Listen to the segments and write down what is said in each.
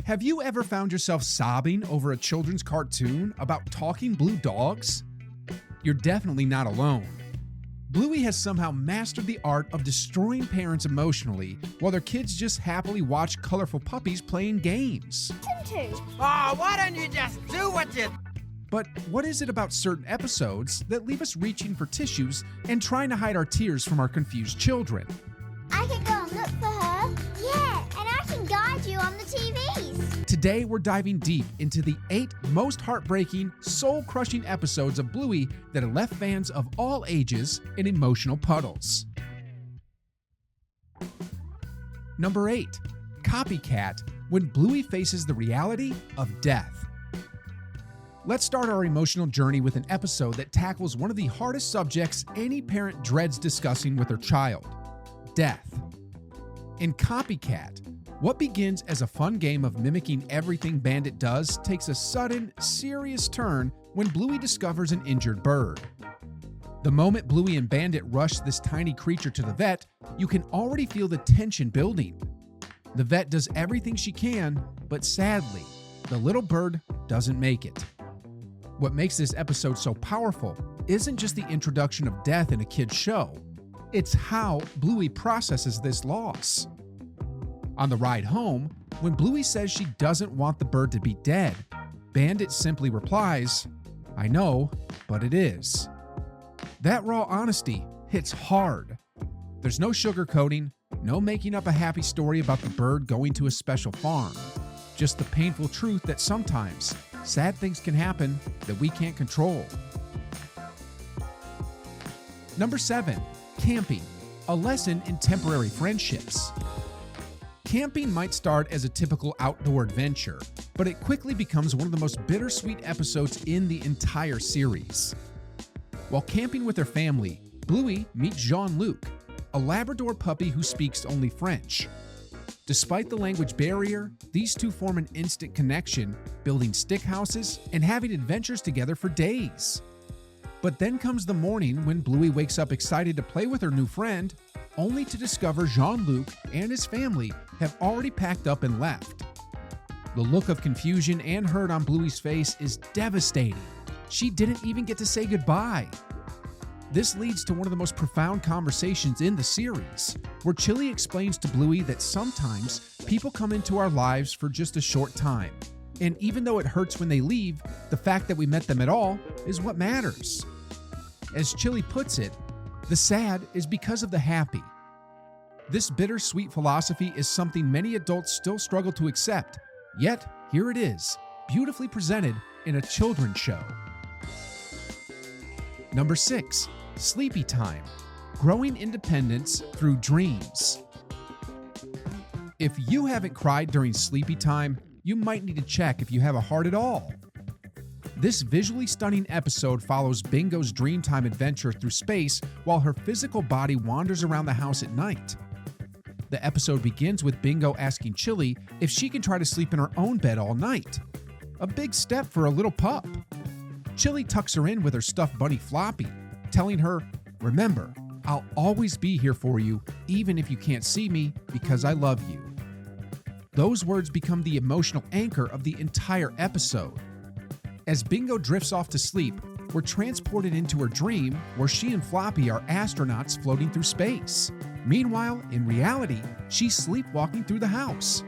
Have you ever found yourself sobbing over a children's cartoon about talking blue dogs? You're definitely not alone. Bluey has somehow mastered the art of destroying parents emotionally while their kids just happily watch colorful puppies playing games. Oh, why don't you just do what you... But what is it about certain episodes that leave us reaching for tissues and trying to hide our tears from our confused children? I can go and look for her. Yeah, and I can guide you on the TVs. Today, we're diving deep into the 8 most heartbreaking, soul-crushing episodes of Bluey that have left fans of all ages in emotional puddles. Number 8. Copycat, when Bluey faces the reality of death. Let's start our emotional journey with an episode that tackles one of the hardest subjects any parent dreads discussing with their child: death. In Copycat, what begins as a fun game of mimicking everything Bandit does takes a sudden, serious turn when Bluey discovers an injured bird. The moment Bluey and Bandit rush this tiny creature to the vet, you can already feel the tension building. The vet does everything she can, but sadly, the little bird doesn't make it. What makes this episode so powerful isn't just the introduction of death in a kid's show, it's how Bluey processes this loss. On the ride home, when Bluey says she doesn't want the bird to be dead, Bandit simply replies, "I know, but it is." That raw honesty hits hard. There's no sugarcoating, no making up a happy story about the bird going to a special farm. Just the painful truth that sometimes sad things can happen that we can't control. Number 7. Camping, a lesson in temporary friendships. Camping might start as a typical outdoor adventure, but it quickly becomes one of the most bittersweet episodes in the entire series. While camping with her family, Bluey meets Jean-Luc, a Labrador puppy who speaks only French. Despite the language barrier, these two form an instant connection, building stick houses and having adventures together for days. But then comes the morning when Bluey wakes up excited to play with her new friend, only to discover Jean-Luc and his family have already packed up and left. The look of confusion and hurt on Bluey's face is devastating. She didn't even get to say goodbye. This leads to one of the most profound conversations in the series, where Chili explains to Bluey that sometimes people come into our lives for just a short time. And even though it hurts when they leave, the fact that we met them at all is what matters. As Chili puts it, the sad is because of the happy. This bittersweet philosophy is something many adults still struggle to accept, yet here it is, beautifully presented in a children's show. Number 6. Sleepy Time, growing independence through dreams. If you haven't cried during sleepy time, you might need to check if you have a heart at all. This visually stunning episode follows Bingo's dreamtime adventure through space while her physical body wanders around the house at night. The episode begins with Bingo asking Chili if she can try to sleep in her own bed all night. A big step for a little pup. Chili tucks her in with her stuffed bunny Floppy, telling her, "Remember, I'll always be here for you, even if you can't see me, because I love you." Those words become the emotional anchor of the entire episode. As Bingo drifts off to sleep, we're transported into her dream where she and Floppy are astronauts floating through space. Meanwhile, in reality, she's sleepwalking through the house.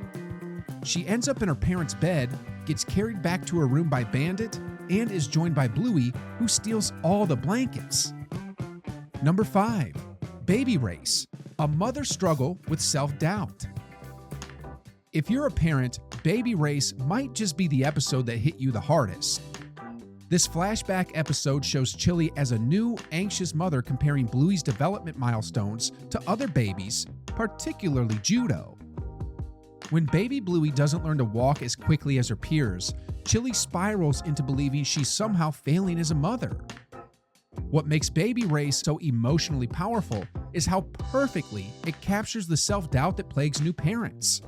She ends up in her parents' bed, gets carried back to her room by Bandit, and is joined by Bluey, who steals all the blankets. Number 5. Baby Race, a mother's struggle with self-doubt. If you're a parent, Baby Race might just be the episode that hit you the hardest. This flashback episode shows Chili as a new, anxious mother comparing Bluey's development milestones to other babies, particularly Judo. When baby Bluey doesn't learn to walk as quickly as her peers, Chili spirals into believing she's somehow failing as a mother. What makes Baby Race so emotionally powerful is how perfectly it captures the self-doubt that plagues new parents.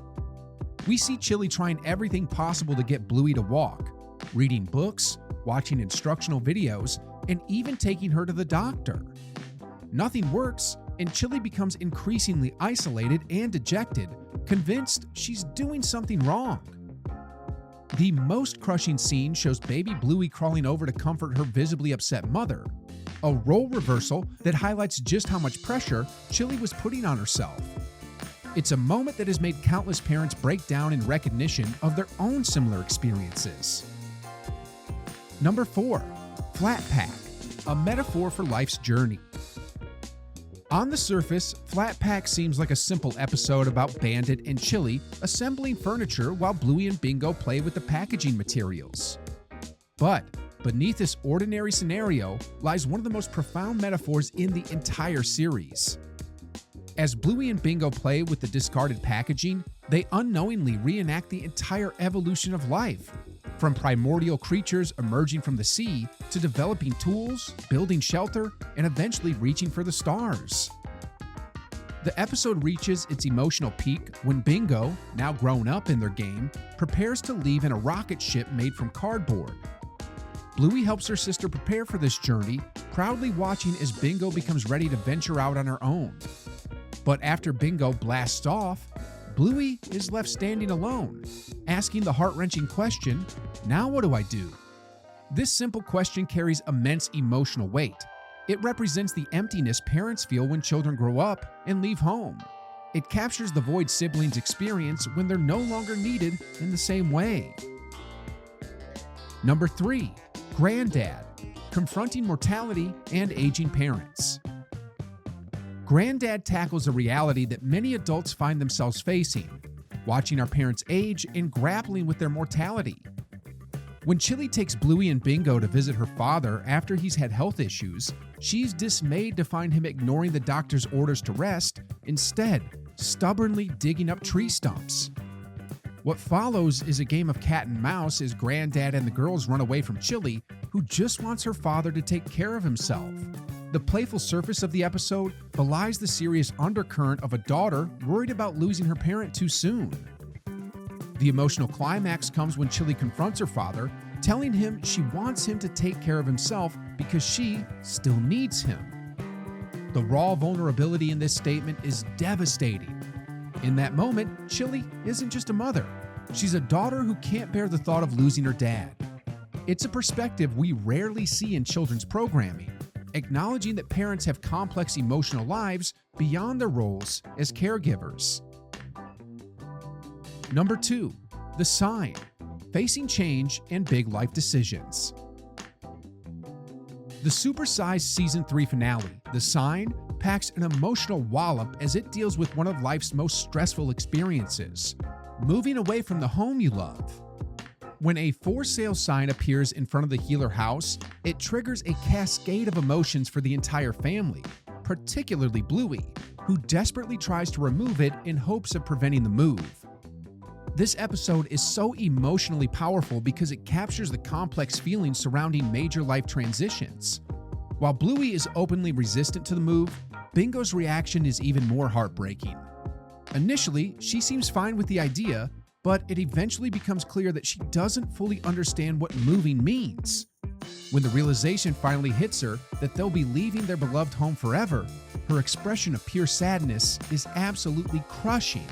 We see Chili trying everything possible to get Bluey to walk, reading books, watching instructional videos, and even taking her to the doctor. Nothing works, and Chili becomes increasingly isolated and dejected, convinced she's doing something wrong. The most crushing scene shows baby Bluey crawling over to comfort her visibly upset mother, a role reversal that highlights just how much pressure Chili was putting on herself. It's a moment that has made countless parents break down in recognition of their own similar experiences. Number 4. Flat Pack, a metaphor for life's journey. On the surface, Flat Pack seems like a simple episode about Bandit and Chili assembling furniture while Bluey and Bingo play with the packaging materials. But beneath this ordinary scenario lies one of the most profound metaphors in the entire series. As Bluey and Bingo play with the discarded packaging, they unknowingly reenact the entire evolution of life, from primordial creatures emerging from the sea to developing tools, building shelter, and eventually reaching for the stars. The episode reaches its emotional peak when Bingo, now grown up in their game, prepares to leave in a rocket ship made from cardboard. Bluey helps her sister prepare for this journey, proudly watching as Bingo becomes ready to venture out on her own. But after Bingo blasts off, Bluey is left standing alone, asking the heart-wrenching question, "Now what do I do?" This simple question carries immense emotional weight. It represents the emptiness parents feel when children grow up and leave home. It captures the void siblings experience when they're no longer needed in the same way. Number 3. Granddad, confronting mortality and aging parents. Granddad tackles a reality that many adults find themselves facing, watching our parents age and grappling with their mortality. When Chili takes Bluey and Bingo to visit her father after he's had health issues, she's dismayed to find him ignoring the doctor's orders to rest, instead stubbornly digging up tree stumps. What follows is a game of cat and mouse as Granddad and the girls run away from Chili, who just wants her father to take care of himself. The playful surface of the episode belies the serious undercurrent of a daughter worried about losing her parent too soon. The emotional climax comes when Chili confronts her father, telling him she wants him to take care of himself because she still needs him. The raw vulnerability in this statement is devastating. In that moment, Chili isn't just a mother. She's a daughter who can't bear the thought of losing her dad. It's a perspective we rarely see in children's programming, acknowledging that parents have complex emotional lives beyond their roles as caregivers. Number 2. The Sign, facing change and big life decisions. The supersized Season 3 finale, The Sign, packs an emotional wallop as it deals with one of life's most stressful experiences, moving away from the home you love. When a for sale sign appears in front of the Healer house, it triggers a cascade of emotions for the entire family, particularly Bluey, who desperately tries to remove it in hopes of preventing the move. This episode is so emotionally powerful because it captures the complex feelings surrounding major life transitions. While Bluey is openly resistant to the move, Bingo's reaction is even more heartbreaking. Initially, she seems fine with the idea, but it eventually becomes clear that she doesn't fully understand what moving means. When the realization finally hits her that they'll be leaving their beloved home forever, her expression of pure sadness is absolutely crushing.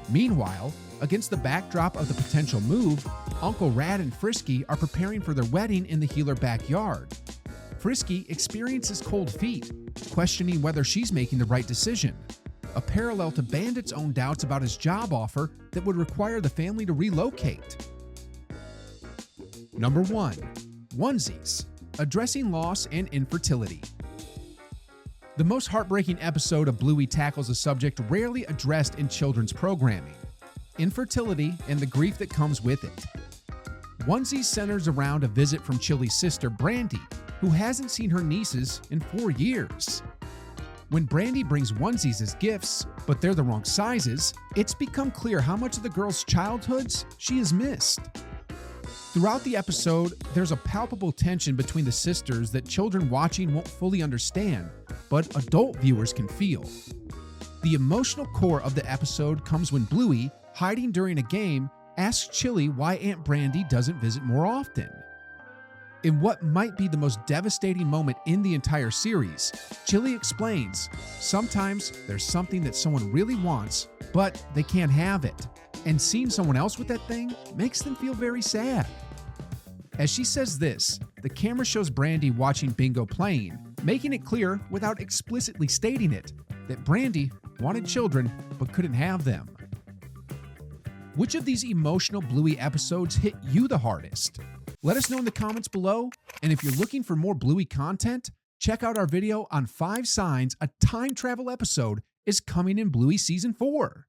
Meanwhile, against the backdrop of the potential move, Uncle Rad and Frisky are preparing for their wedding in the Healer backyard. Frisky experiences cold feet, questioning whether she's making the right decision, a parallel to Bandit's own doubts about his job offer that would require the family to relocate. Number 1. Onesies, addressing loss and infertility. The most heartbreaking episode of Bluey tackles a subject rarely addressed in children's programming: infertility and the grief that comes with it. Onesies centers around a visit from Chili's sister, Brandy, who hasn't seen her nieces in 4 years. When Brandy brings onesies as gifts, but they're the wrong sizes, it's become clear how much of the girls' childhoods she has missed. Throughout the episode, there's a palpable tension between the sisters that children watching won't fully understand, but adult viewers can feel. The emotional core of the episode comes when Bluey, hiding during a game, asks Chili why Aunt Brandy doesn't visit more often. In what might be the most devastating moment in the entire series, Chili explains, sometimes there's something that someone really wants, but they can't have it. And seeing someone else with that thing makes them feel very sad. As she says this, the camera shows Brandy watching Bingo playing, making it clear without explicitly stating it that Brandy wanted children but couldn't have them. Which of these emotional Bluey episodes hit you the hardest? Let us know in the comments below, and if you're looking for more Bluey content, check out our video on 5 signs a time travel episode is coming in Bluey Season 4.